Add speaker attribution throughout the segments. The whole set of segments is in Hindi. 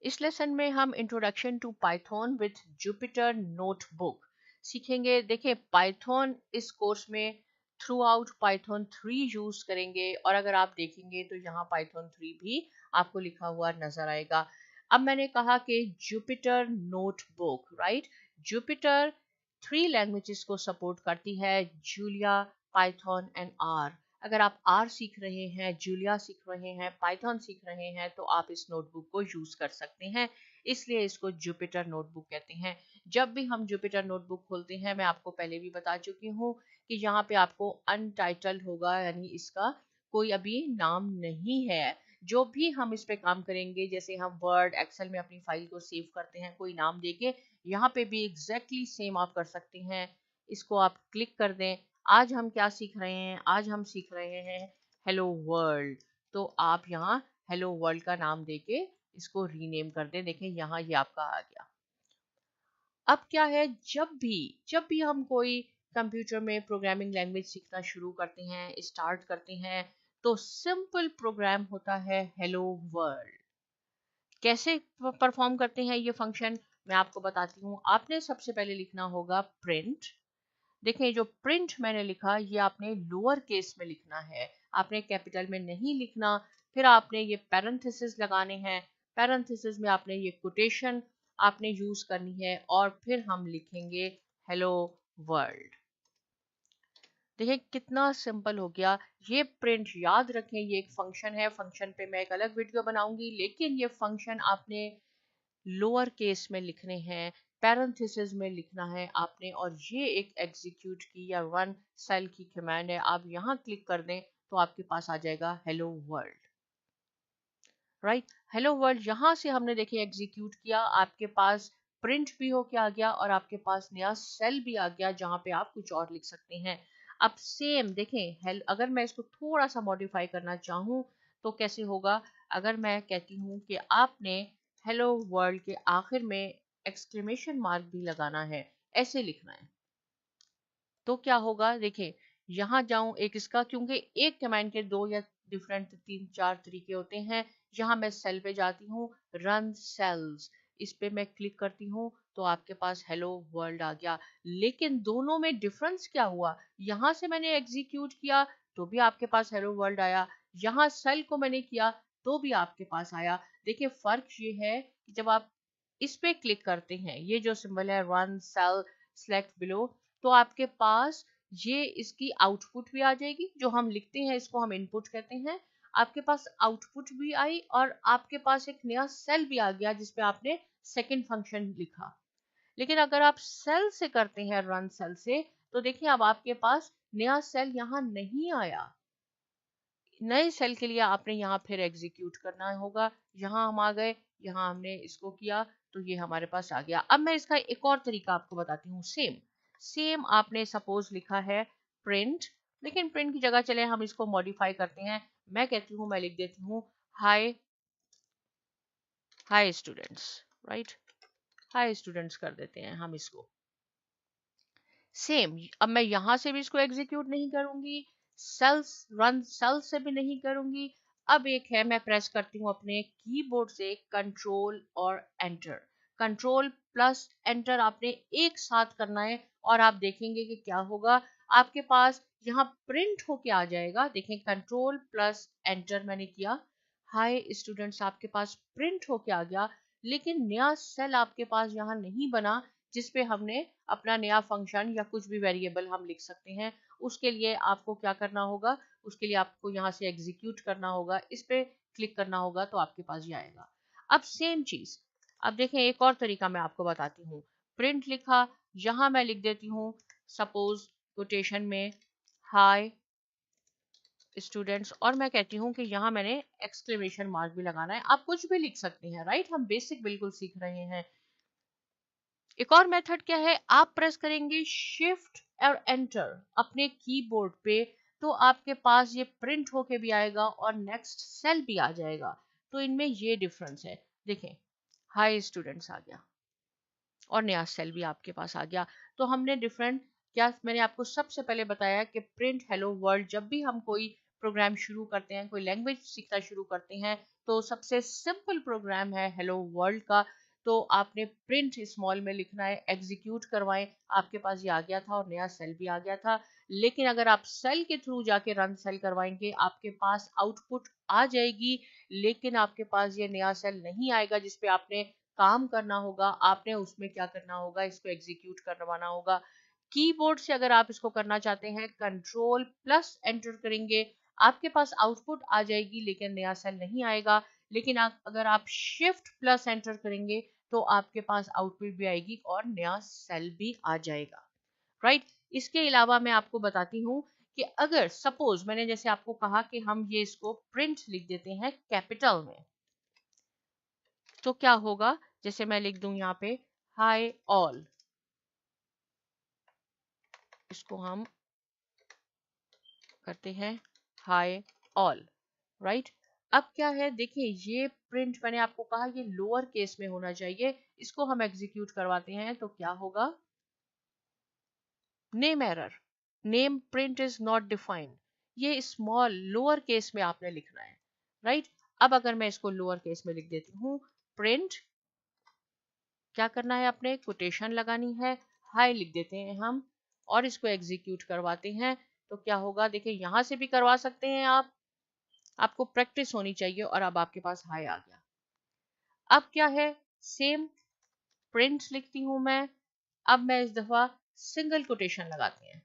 Speaker 1: इस लेसन में हम introduction to Python with Jupyter notebook सीखेंगे। देखिए पाइथन इस कोर्स में थ्रू आउट पाइथन 3 यूज करेंगे और अगर आप देखेंगे तो यहाँ पाइथन 3 भी आपको लिखा हुआ नजर आएगा। अब मैंने कहा कि Jupyter notebook, right, Jupiter 3 languages को सपोर्ट करती है, जूलिया, पाइथन एंड आर। अगर आप आर सीख रहे हैं, जूलिया सीख रहे हैं, पाइथन सीख रहे हैं तो आप इस नोटबुक को यूज कर सकते हैं, इसलिए इसको जुपिटर नोटबुक कहते हैं। जब भी हम जुपिटर नोटबुक खोलते हैं, मैं आपको पहले भी बता चुकी हूँ कि यहाँ पे आपको अनटाइटल्ड होगा, यानी इसका कोई अभी नाम नहीं है। जो भी हम इस पे काम करेंगे, जैसे हम वर्ड एक्सेल में अपनी फाइल को सेव करते हैं कोई नाम देके, यहाँ पे भी एग्जैक्टली सेम आप कर सकते हैं। इसको आप क्लिक कर दें। आज हम क्या सीख रहे हैं? आज हम सीख रहे हैं हेलो वर्ल्ड। तो आप यहाँ हेलो वर्ल्ड का नाम देके इसको रीनेम कर दें। देखें यहाँ ये आपका आ गया। अब क्या है, जब भी हम कोई कंप्यूटर में प्रोग्रामिंग लैंग्वेज सीखना शुरू करते हैं, स्टार्ट करते हैं, तो सिंपल प्रोग्राम होता है हेलो वर्ल्ड। कैसे परफॉर्म करते हैं ये फंक्शन मैं आपको बताती हूँ। आपने सबसे पहले लिखना होगा प्रिंट। देखें जो प्रिंट मैंने लिखा ये आपने लोअर केस में लिखना है, आपने कैपिटल में नहीं लिखना। फिर आपने ये पैरेंथेसिस लगाने हैं, पैरेंथेसिस में आपने ये कोटेशन आपने यूज करनी है और फिर हम लिखेंगे हेलो वर्ल्ड। देखिए कितना सिंपल हो गया। ये प्रिंट याद रखें, ये एक फंक्शन है, फंक्शन पे मैं एक अलग वीडियो बनाऊंगी, लेकिन ये फंक्शन आपने लोअर केस में लिखने हैं, पैरेंथेसिस में लिखना है आपने, और ये एक एग्जीक्यूट की या रन सेल की कमांड है। आप यहाँ क्लिक कर दें तो आपके पास आ जाएगा hello world, right. Hello world यहाँ से हमने देखिए एग्जीक्यूट किया, आपके पास प्रिंट भी होके आ गया और आपके पास नया सेल भी आ गया जहाँ पे आप कुछ और लिख सकते हैं। अब सेम देखें, अगर मैं इसको थोड़ा सा मॉडिफाई करना चाहूँ तो कैसे होगा। अगर मैं कहती हूँ कि आपने हेलो वर्ल्ड के आखिर में एक्सक्लेमेशन मार्क भी लगाना है, ऐसे लिखना है, तो क्या होगा। देखिए यहाँ जाऊं एक इसका, क्योंकि एक कमांड के दो या डिफरेंट 3-4 तरीके होते हैं। यहाँ मैं सेल पे जाती हूँ, रन सेल्स, इस पे मैं क्लिक करती हूँ तो आपके पास हेलो वर्ल्ड आ गया। लेकिन दोनों में डिफरेंस क्या हुआ, यहाँ से मैंने एग्जीक्यूट किया तो भी आपके पास हेलो वर्ल्ड आया, यहाँ सेल को मैंने किया तो भी आपके पास आया। देखिए फर्क ये है कि जब आप इस पे क्लिक करते हैं, ये जो सिंबल है रन सेल सेलेक्ट बिलो, तो आपके पास ये इसकी आउटपुट भी आ जाएगी। जो हम लिखते हैं इसको हम इनपुट कहते हैं। आपके पास आउटपुट भी आई और आपके पास एक नया सेल भी आ गया जिसपे आपने सेकंड फंक्शन लिखा। लेकिन अगर आप सेल से करते हैं, रन सेल से, तो देखिए अब आपके पास नया सेल यहाँ नहीं आया। नए सेल के लिए आपने यहाँ फिर एग्जीक्यूट करना होगा। यहाँ हम आ गए, यहाँ हमने इसको किया तो ये हमारे पास आ गया। अब मैं इसका एक और तरीका आपको बताती हूँ। सेम आपने सपोज लिखा है प्रिंट, लेकिन प्रिंट की जगह चले हम इसको मॉडिफाई करते हैं। मैं कहती हूँ, मैं लिख देती हूँ hi hi students, right, hi students कर देते हैं हम इसको। सेम अब मैं यहां से भी इसको एग्जीक्यूट नहीं करूंगी, सेल्स रन सेल से भी नहीं करूंगी। अब एक है, मैं प्रेस करती हूँ अपने कीबोर्ड से कंट्रोल और एंटर, कंट्रोल प्लस एंटर आपने एक साथ करना है और आप देखेंगे कि क्या होगा। आपके पास यहाँ प्रिंट होके आ जाएगा। देखें कंट्रोल प्लस एंटर मैंने किया, हाय स्टूडेंट्स आपके पास प्रिंट होके आ गया, लेकिन नया सेल आपके पास यहाँ नहीं बना जिसपे हमने अपना नया फंक्शन या कुछ भी वेरिएबल हम लिख सकते हैं। उसके लिए आपको क्या करना होगा, उसके लिए आपको यहाँ से एग्जीक्यूट करना होगा, इस पे क्लिक करना होगा तो आपके पास ये आएगा। अब सेम चीज, अब देखें एक और तरीका मैं आपको बताती हूँ। प्रिंट लिखा, यहाँ मैं लिख देती हूँ सपोज कोटेशन में हाय स्टूडेंट्स, और मैं कहती हूँ कि यहाँ मैंने एक्सक्लेमेशन मार्क भी लगाना है। आप कुछ भी लिख सकते हैं, राइट, हम बेसिक बिल्कुल सीख रहे हैं। एक और मेथड क्या है, आप प्रेस करेंगे शिफ्ट और एंटर अपने कीबोर्ड पे, तो आपके पास ये प्रिंट होके भी आएगा और नेक्स्ट सेल भी आ जाएगा। तो इनमें ये डिफरेंस है। देखें हाय स्टूडेंट्स आ गया और नया सेल भी आपके पास आ गया। तो हमने डिफरेंट क्या, मैंने आपको सबसे पहले बताया कि प्रिंट हेलो वर्ल्ड, जब भी हम कोई प्रोग्राम शुरू करते हैं, कोई लैंग्वेज सीखना शुरू करते हैं, तो सबसे सिंपल प्रोग्राम है हेलो वर्ल्ड का। तो आपने प्रिंट स्मॉल में लिखना है, एग्जीक्यूट करवाएं, आपके पास ये आ गया था और नया सेल भी आ गया था। लेकिन अगर आप सेल के थ्रू जाके रन सेल करवाएंगे, आपके पास आउटपुट आ जाएगी, लेकिन आपके पास ये नया सेल नहीं आएगा जिसपे आपने काम करना होगा। आपने उसमें क्या करना होगा, इसको एग्जीक्यूट करवाना होगा। कीबोर्ड से अगर आप इसको करना चाहते हैं, कंट्रोल प्लस एंटर करेंगे, आपके पास आउटपुट आ जाएगी लेकिन नया सेल नहीं आएगा। लेकिन अगर आप शिफ्ट प्लस एंटर करेंगे तो आपके पास आउटपुट भी आएगी और नया सेल भी आ जाएगा, राइट। इसके अलावा मैं आपको बताती हूँ कि अगर सपोज मैंने जैसे आपको कहा कि हम ये इसको प्रिंट लिख देते हैं कैपिटल में, तो क्या होगा, जैसे मैं लिख दूं यहाँ पे हाय ऑल, इसको हम करते हैं हाय ऑल, राइट। अब क्या है, देखिए ये प्रिंट मैंने आपको कहा ये लोअर केस में होना चाहिए, इसको हम एग्जीक्यूट करवाते हैं तो क्या होगा, name error, name print is not defined, ये स्मॉल लोअर केस में आपने लिखना है, राइट। अब अगर मैं इसको लोअर केस में लिख देती हूँ, प्रिंट क्या करना है, आपने कोटेशन लगानी है, हाई लिख देते हैं हम और इसको एग्जीक्यूट करवाते हैं तो क्या होगा, देखिए यहां से भी करवा सकते हैं आप, आपको प्रैक्टिस होनी चाहिए। और अब आपके पास हाई आ गया। अब क्या है, सेम प्रिंट लिखती हूं मैं, अब मैं इस दफा सिंगल कोटेशन लगाते हैं,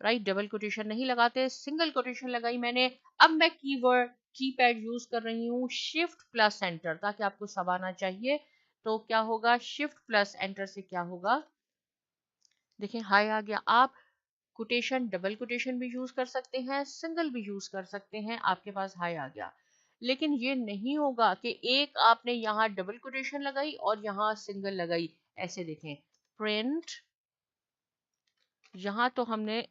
Speaker 1: राइट, डबल कोटेशन नहीं लगाते, सिंगल कोटेशन लगाई मैंने। अब मैं कीवर्ड कीपैड यूज कर रही हूँ शिफ्ट प्लस एंटर, ताकि आपको सब आना चाहिए। तो क्या होगा, शिफ्ट प्लस एंटर से क्या होगा, देखिए हाई आ गया। आप कोटेशन डबल कोटेशन भी यूज कर सकते हैं, सिंगल भी यूज कर सकते हैं, आपके पास हाई आ गया। लेकिन ये नहीं होगा कि एक आपने यहाँ डबल कोटेशन लगाई और यहाँ सिंगल लगाई, ऐसे देखें प्रिंट, यहाँ तो हमने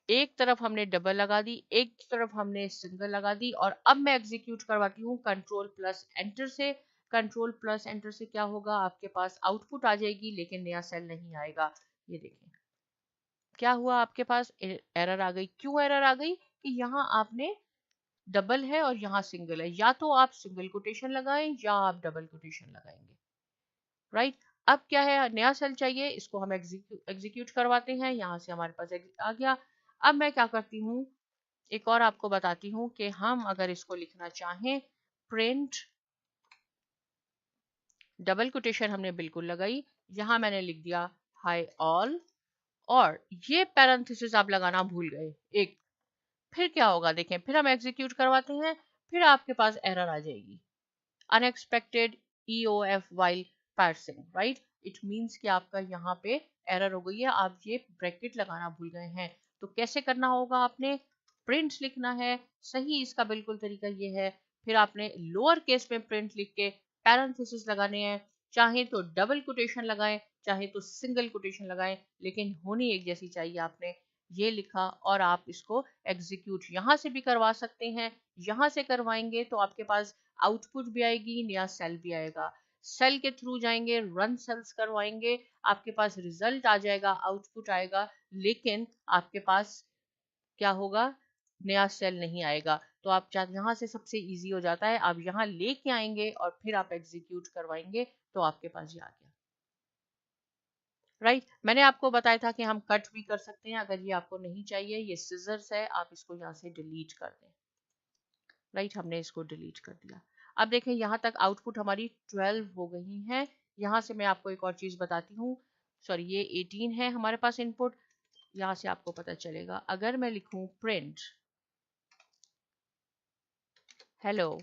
Speaker 1: एक तरफ हमने डबल लगा दी, एक तरफ हमने सिंगल लगा दी, और अब मैं एग्जीक्यूट करवाती हूँ कंट्रोल प्लस एंटर से। कंट्रोल प्लस एंटर से क्या होगा, आपके पास आउटपुट आ जाएगी लेकिन नया सेल नहीं आएगा। ये देखें क्या हुआ, आपके पास एरर आ गई। क्यों एरर आ गई, कि यहाँ आपने डबल है और यहाँ सिंगल है, या तो आप सिंगल कोटेशन लगाएं या आप डबल कोटेशन लगाएंगे, राइट। अब क्या है, नया सेल चाहिए, इसको हम एग्जीक्यूट करवाते हैं, यहाँ से हमारे पास आ गया। अब मैं क्या करती हूँ, एक और आपको बताती हूँ कि हम अगर इसको लिखना चाहें, प्रिंट डबल कोटेशन हमने बिल्कुल लगाई, यहाँ मैंने लिख दिया हाय ऑल, और ये पैरेंथेसिस आप लगाना भूल गए एक, फिर क्या होगा, देखें फिर हम एग्जीक्यूट करवाते हैं, फिर आपके पास एरर आ जाएगी, unexpected EOF while parsing, right. It means कि आपका यहाँ पे एरर हो गई है, आप ये ब्रैकेट लगाना भूल गए हैं। तो कैसे करना होगा, आपने प्रिंट लिखना है, सही इसका बिल्कुल तरीका ये है। फिर आपने लोअर केस में प्रिंट लिख के पैरेंथेसिस लगाने हैं, चाहे तो डबल कोटेशन लगाएं चाहे तो सिंगल कोटेशन लगाएं, लेकिन होनी एक जैसी चाहिए। आपने ये लिखा और आप इसको एग्जीक्यूट यहाँ से भी करवा सकते हैं, यहाँ से करवाएंगे तो आपके पास आउटपुट भी आएगी, नया सेल भी आएगा। सेल के थ्रू जाएंगे, रन सेल्स करवाएंगे, आपके पास रिजल्ट आ जाएगा, आउटपुट आएगा, लेकिन आपके पास क्या होगा, नया सेल नहीं आएगा। तो आप यहाँ से सबसे इजी हो जाता है, आप यहाँ लेके आएंगे और फिर आप एग्जीक्यूट करवाएंगे तो आपके पास ये आ गया, राइट। मैंने आपको बताया था कि हम कट भी कर सकते हैं, अगर ये आपको नहीं चाहिए, ये सिजर्स है, आप इसको यहाँ से डिलीट कर दें, राइट। हमने इसको डिलीट कर दिया। अब देखें यहाँ तक आउटपुट हमारी 12 हो गई हैं। यहाँ से मैं आपको एक और चीज बताती हूँ, सॉरी ये 18 है हमारे पास इनपुट। यहाँ से आपको पता चलेगा, अगर मैं लिखूं प्रिंट हेलो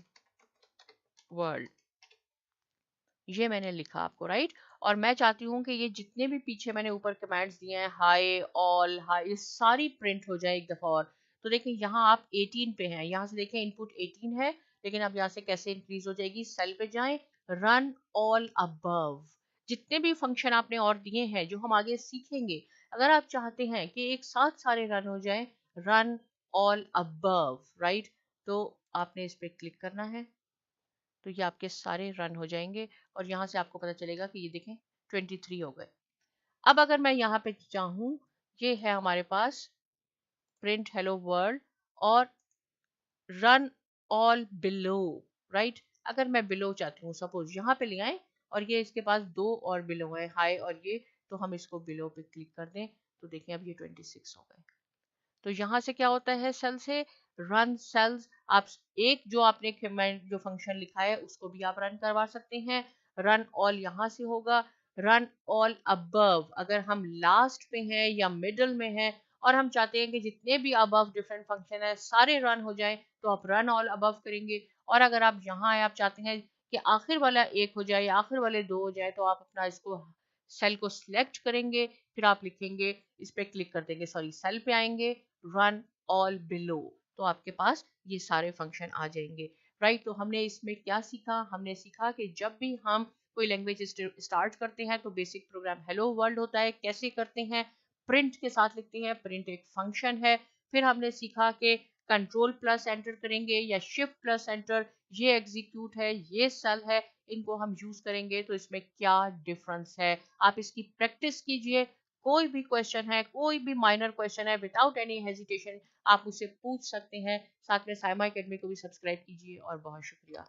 Speaker 1: वर्ल्ड, ये मैंने लिखा आपको, राइट। और मैं चाहती हूँ कि ये जितने भी पीछे मैंने ऊपर कमांड्स दिए हैं, हाई ऑल हाई, ये सारी प्रिंट हो जाए एक दफा और। तो देखिए यहाँ आप 18 पे हैं, यहाँ से देखें इनपुट 18 है, लेकिन अब यहाँ से कैसे इंक्रीज हो जाएगी, सेल पे जाएं, रन ऑल अबव, जितने भी फंक्शन आपने और दिए हैं जो हम आगे सीखेंगे, अगर आप चाहते हैं कि एक साथ सारे रन हो जाए, रन ऑल अबव, राइट। तो आपने इस पे क्लिक करना है, तो ये आपके सारे रन हो जाएंगे और यहाँ से आपको पता चलेगा कि ये देखें 23 हो गए। अब अगर मैं यहाँ पे चाहूँ, ये है हमारे पास प्रिंट हेलो वर्ल्ड और रन ऑल बिलो, राइट। अगर मैं बिलो चाहती हूँ, सपोज यहाँ पे ले आए और ये इसके पास दो और बिलो है, हाई और ये, तो हम इसको बिलो पे क्लिक कर दें तो देखें अब ये 26 हो गए। तो यहाँ से क्या होता है, सेल से रन सेल्स, आप एक जो आपने कमांड जो फंक्शन लिखा है उसको भी आप रन करवा सकते हैं। रन ऑल यहाँ से होगा। रन ऑल अबव, अगर हम लास्ट पे हैं या मिडल में हैं और हम चाहते हैं कि जितने भी अबव डिफरेंट फंक्शन है सारे रन हो जाएं, तो आप रन ऑल अबव करेंगे। और अगर आप यहाँ आए, आप चाहते हैं कि आखिर वाला एक हो जाए या आखिर वाले दो हो जाए, तो आप अपना इसको सेल को सिलेक्ट करेंगे, फिर आप लिखेंगे, इस पे क्लिक कर देंगे, सॉरी सेल पे आएंगे, रन ऑल बिलो, तो आपके पास ये सारे फंक्शन आ जाएंगे, राइट। तो हमने इसमें क्या सीखा, हमने सीखा कि जब भी हम कोई लैंग्वेज स्टार्ट करते हैं तो बेसिक प्रोग्राम हेलो वर्ल्ड होता है, कैसे करते हैं, प्रिंट के साथ लिखते हैं, प्रिंट एक फंक्शन है। फिर हमने सीखा कि कंट्रोल प्लस एंटर करेंगे या शिफ्ट प्लस एंटर, ये एग्जीक्यूट है, ये सेल है, इनको हम यूज करेंगे, तो इसमें क्या डिफरेंस है, आप इसकी प्रैक्टिस कीजिए। कोई भी क्वेश्चन है, कोई भी माइनर क्वेश्चन है, विदाउट एनी हेजिटेशन आप मुझसे पूछ सकते हैं। साथ में साइमा एकेडमी को भी सब्सक्राइब कीजिए और बहुत शुक्रिया।